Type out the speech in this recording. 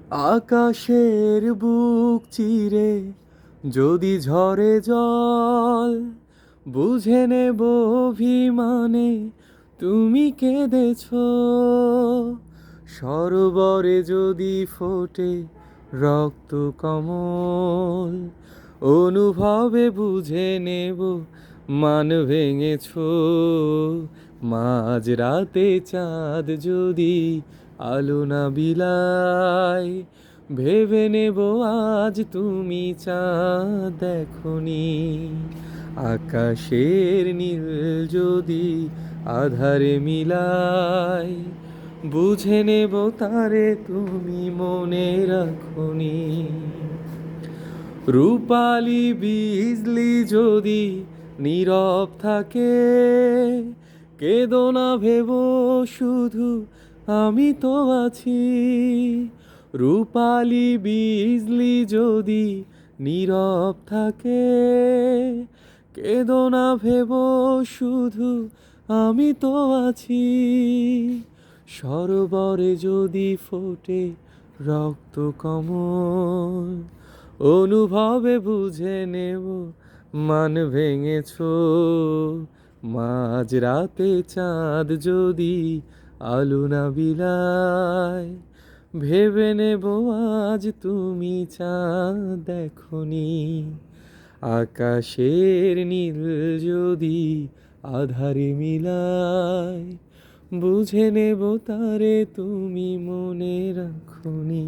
আকাশের বুক চিরে যদি ঝরে জল, বুঝে নেব অভিমানে তুমি কেঁদেছো। সরোবরে যদি ফোটে রক্ত কমল, অনুভবে বুঝে নেব মান ভেঙেছো। মাঝ রাতে চাঁদ যদি আলো না বিলায়, ভেবে নেব আজ তুমি চাঁদ দেখোনি। আকাশের নীল যদি আধারে মিলায়, বুঝে নেব তারে তুমি মনে রাখোনি। রূপালি বিজলি যদি নীরব থাকে, কেঁদো না ভেবো শুধু আমি তো আছি। রূপালি বিজলি যদি নীরব থাকে, কেঁদো না ভেবো শুধু আমি তো আছি। সরোবরে যদি ফোটে রক্ত কমল, অনুভবে বুঝে নেব মান ভেঙেছো। মাঝ রাতে চাঁদ যদি আলো না বিলায়, ভেবে নেব আজ তুমি চাঁদ দেখোনি। আকাশের নীল যদি আধারে মিলায়, বুঝে নেব তারে তুমি মনে রাখোনি।